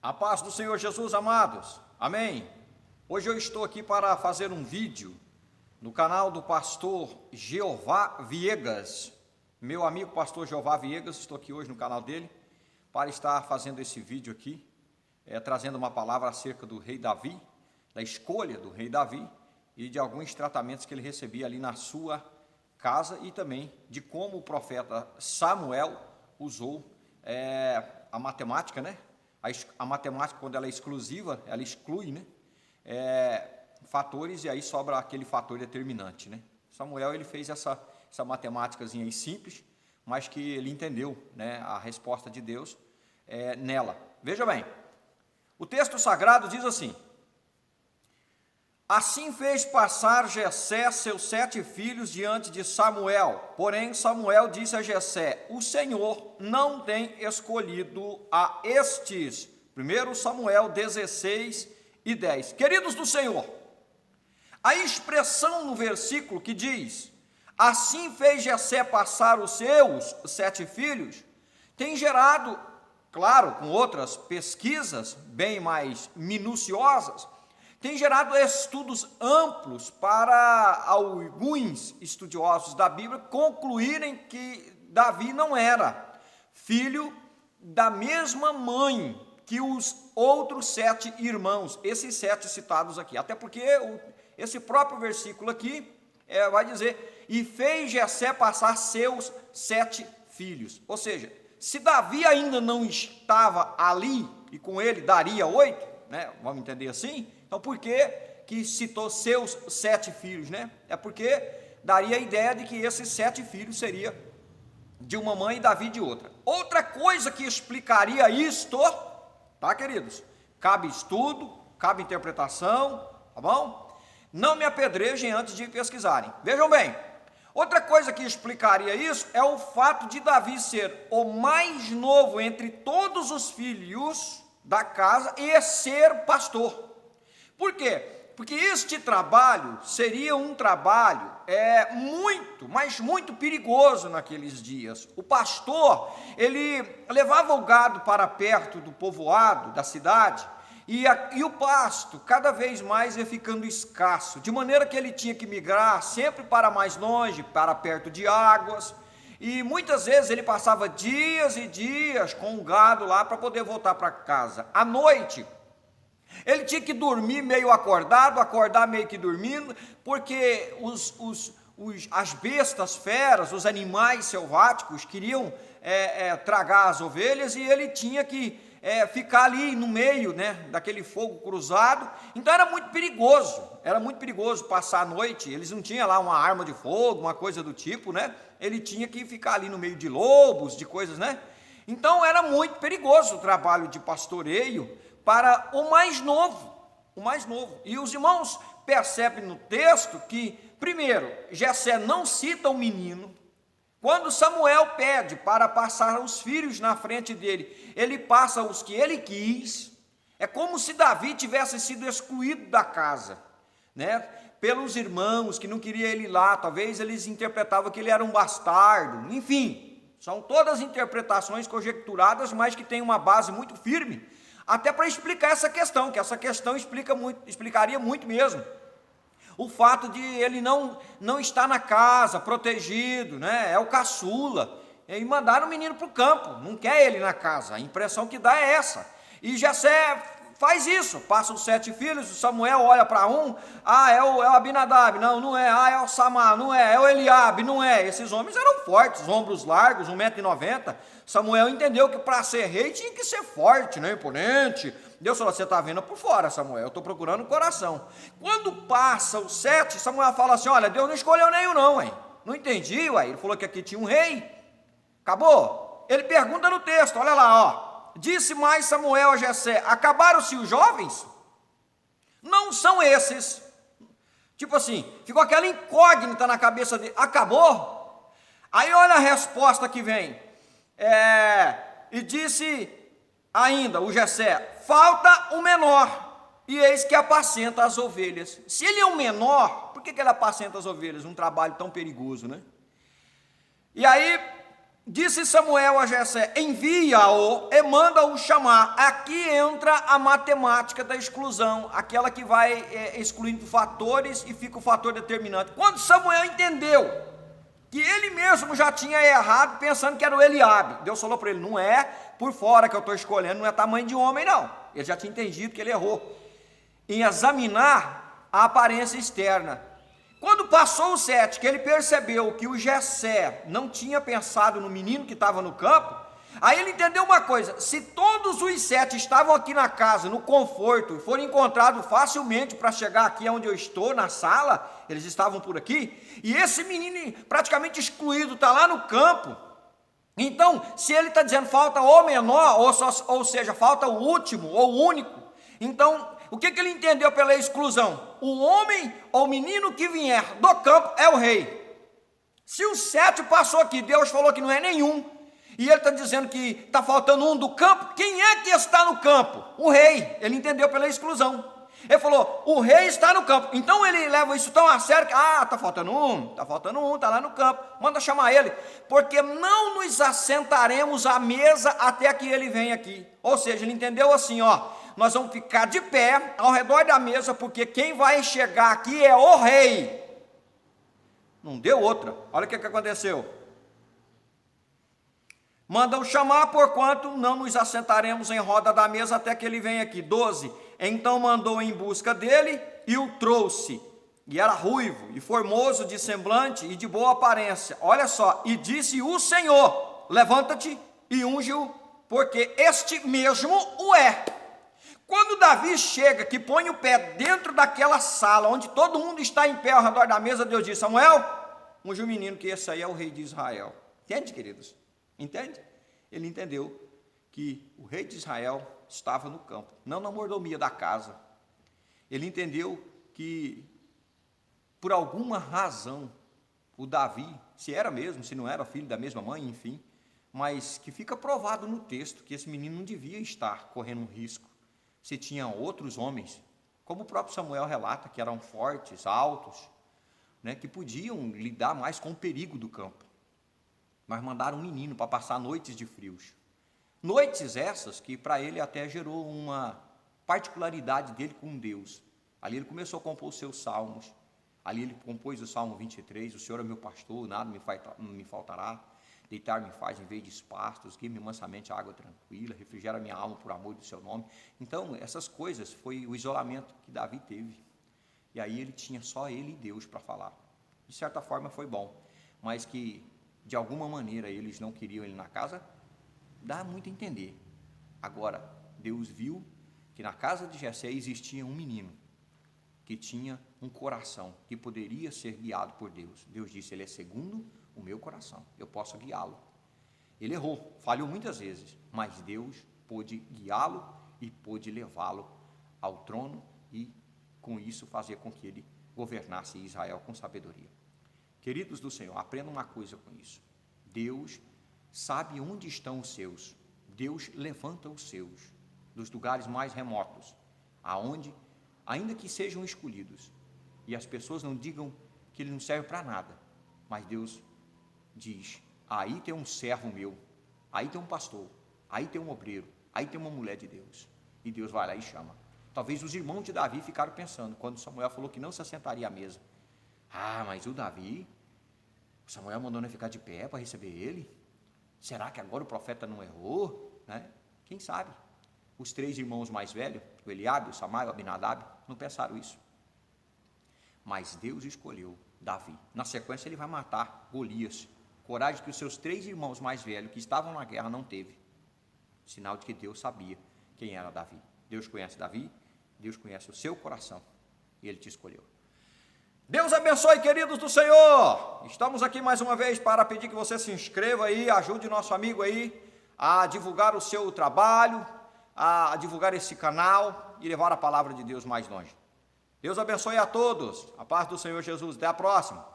A paz do Senhor Jesus, amados. Amém. Hoje eu estou aqui para fazer um vídeo no canal do pastor Jeová Viegas. Meu amigo pastor Jeová Viegas, estou aqui hoje no canal dele para estar fazendo esse vídeo aqui, trazendo uma palavra acerca do rei Davi, da escolha do rei Davi e de alguns tratamentos que ele recebia ali na sua casa e também de como o profeta Samuel usou a matemática, né? A matemática, quando ela é exclusiva, ela exclui, né? Fatores, e aí sobra aquele fator determinante, né? Samuel, ele fez essa matemáticazinha aí simples, mas que ele entendeu, né, a resposta de Deus nela. Veja bem, o texto sagrado diz assim: assim fez passar Jessé seus 7 filhos diante de Samuel. Porém, Samuel disse a Jessé: o Senhor não tem escolhido a estes. 1 Samuel 16:10. Queridos do Senhor, a expressão no versículo que diz: assim fez Jessé passar os seus 7 filhos, tem gerado, claro, com outras pesquisas bem mais minuciosas, tem gerado estudos amplos para alguns estudiosos da Bíblia concluírem que Davi não era filho da mesma mãe que os outros 7 irmãos, esses 7 citados aqui. Até porque esse próprio versículo aqui vai dizer: e fez Jessé passar seus 7 filhos. Ou seja, se Davi ainda não estava ali, e com ele daria 8, né? Vamos entender assim? Então, por que citou seus 7 filhos, né? É porque daria a ideia de que esses 7 filhos seria de uma mãe e Davi de outra. Outra coisa que explicaria isto, tá, queridos? Cabe estudo, cabe interpretação, tá bom? Não me apedrejem antes de pesquisarem. Vejam bem, outra coisa que explicaria isso é o fato de Davi ser o mais novo entre todos os filhos da casa e ser pastor. Por quê? Porque este trabalho seria um trabalho muito, mas muito perigoso naqueles dias. O pastor, ele levava o gado para perto do povoado, da cidade, e o pasto cada vez mais ia ficando escasso, de maneira que ele tinha que migrar sempre para mais longe, para perto de águas, e muitas vezes ele passava dias e dias com o gado lá para poder voltar para casa. À noite, ele tinha que dormir meio acordado, acordar meio que dormindo, porque as bestas feras, os animais selváticos queriam tragar as ovelhas, e ele tinha que ficar ali no meio, né, daquele fogo cruzado. Então era muito perigoso passar a noite. Eles não tinham lá uma arma de fogo, uma coisa do tipo, né? Ele tinha que ficar ali no meio de lobos, de coisas, né? Então era muito perigoso o trabalho de pastoreio para o mais novo. E os irmãos percebem no texto que, primeiro, Jessé não cita o menino. Quando Samuel pede para passar os filhos na frente dele, ele passa os que ele quis. É como se Davi tivesse sido excluído da casa, né? Pelos irmãos que não queriam ele lá. Talvez eles interpretavam que ele era um bastardo. Enfim, são todas interpretações conjecturadas, mas que têm uma base muito firme, até para explicar essa questão, que essa questão explicaria muito mesmo. O fato de ele não estar na casa, protegido, né? É o caçula, e mandaram o menino para o campo, não quer ele na casa. A impressão que dá é essa. E Jessé faz isso, passa os 7 filhos, o Samuel olha para um: é o Abinadab, não é, é o Samar, não é o Eliabe, não é. Esses homens eram fortes, ombros largos, 1,90 m. Samuel entendeu que para ser rei tinha que ser forte, né, imponente. Deus falou: você está vendo por fora, Samuel, eu estou procurando o coração. Quando passa os 7, Samuel fala assim: olha, Deus não escolheu nenhum não, hein? Não entendi, ué. Ele falou que aqui tinha um rei, acabou. Ele pergunta no texto, olha lá, ó: disse mais Samuel a Jessé: acabaram-se os jovens? Não são esses. Tipo assim, ficou aquela incógnita na cabeça dele: acabou? Aí olha a resposta que vem. E disse ainda o Jessé: falta o menor, e eis que apacenta as ovelhas. Se ele é o menor, por que ele apacenta as ovelhas? Um trabalho tão perigoso, né? E aí Disse Samuel a Jessé: envia-o e manda-o chamar. Aqui entra a matemática da exclusão, aquela que vai excluindo fatores e fica o fator determinante. Quando Samuel entendeu que ele mesmo já tinha errado, pensando que era o Eliabe, Deus falou para ele: não é por fora que eu estou escolhendo, não é tamanho de homem não. Ele já tinha entendido que ele errou em examinar a aparência externa. Quando passou o 7, que ele percebeu que o Jessé não tinha pensado no menino que estava no campo, aí ele entendeu uma coisa: se todos os 7 estavam aqui na casa, no conforto, e foram encontrados facilmente para chegar aqui onde eu estou, na sala, eles estavam por aqui, e esse menino praticamente excluído está lá no campo. Então, se ele está dizendo falta o menor, ou seja, falta o último ou o único, então o que ele entendeu pela exclusão? O homem ou o menino que vier do campo é o rei. Se o 7 passou aqui, Deus falou que não é nenhum, e ele está dizendo que está faltando um do campo, quem é que está no campo? O rei. Ele entendeu pela exclusão. Ele falou: o rei está no campo. Então ele leva isso tão a sério que, está faltando um, está lá no campo, manda chamar ele, porque não nos assentaremos à mesa até que ele venha aqui. Ou seja, ele entendeu assim, nós vamos ficar de pé ao redor da mesa, porque quem vai chegar aqui é o rei. Não deu outra. Olha o que aconteceu. Mandam chamar, porquanto não nos assentaremos em roda da mesa até que ele venha aqui. 12. Então mandou em busca dele e o trouxe. E era ruivo e formoso de semblante e de boa aparência. Olha só. E disse o Senhor: levanta-te e unge-o, porque este mesmo o é. Quando Davi chega, que põe o pé dentro daquela sala, onde todo mundo está em pé ao redor da mesa, Deus diz: Samuel, unge o menino, que esse aí é o rei de Israel. Entende, queridos? Entende? Ele entendeu que o rei de Israel estava no campo, não na mordomia da casa. Ele entendeu que, por alguma razão, o Davi, se era mesmo, se não era filho da mesma mãe, enfim, mas que fica provado no texto que esse menino não devia estar correndo um risco. Se tinham outros homens, como o próprio Samuel relata, que eram fortes, altos, que podiam lidar mais com o perigo do campo. Mas mandaram um menino para passar noites de frios. Noites essas que para ele até gerou uma particularidade dele com Deus. Ali ele começou a compor os seus salmos. Ali ele compôs o Salmo 23, o Senhor é meu pastor, nada me faltará. Deitar-me faz em vez de pastos, guia-me mansamente a água tranquila, refrigera minha alma por amor do seu nome. Então, essas coisas foi o isolamento que Davi teve. E aí ele tinha só ele e Deus para falar. De certa forma foi bom, mas que de alguma maneira eles não queriam ele na casa, dá muito a entender. Agora, Deus viu que na casa de Jessé existia um menino que tinha um coração que poderia ser guiado por Deus. Deus disse: ele é segundo o meu coração, eu posso guiá-lo. Ele errou, falhou muitas vezes, mas Deus pôde guiá-lo e pôde levá-lo ao trono e com isso fazer com que ele governasse Israel com sabedoria. Queridos do Senhor, aprenda uma coisa com isso: Deus sabe onde estão os seus. Deus levanta os seus dos lugares mais remotos, aonde, ainda que sejam escolhidos, e as pessoas não digam que ele não serve para nada, mas Deus diz: aí tem um servo meu, aí tem um pastor, aí tem um obreiro, aí tem uma mulher de Deus, e Deus vai lá e chama. Talvez os irmãos de Davi ficaram pensando, quando Samuel falou que não se assentaria à mesa: mas o Davi, o Samuel mandou ele ficar de pé para receber ele? Será que agora o profeta não errou? Quem sabe? Os 3 irmãos mais velhos, o Eliabe, o Samaia, o Abinadab, não pensaram isso. Mas Deus escolheu Davi. Na sequência ele vai matar Golias. Coragem que os seus 3 irmãos mais velhos, que estavam na guerra, não teve. Sinal de que Deus sabia quem era Davi. Deus conhece Davi, Deus conhece o seu coração, e Ele te escolheu. Deus abençoe, queridos do Senhor. Estamos aqui mais uma vez para pedir que você se inscreva aí, ajude nosso amigo aí a divulgar o seu trabalho, a divulgar esse canal e levar a palavra de Deus mais longe. Deus abençoe a todos. A paz do Senhor Jesus. Até a próxima.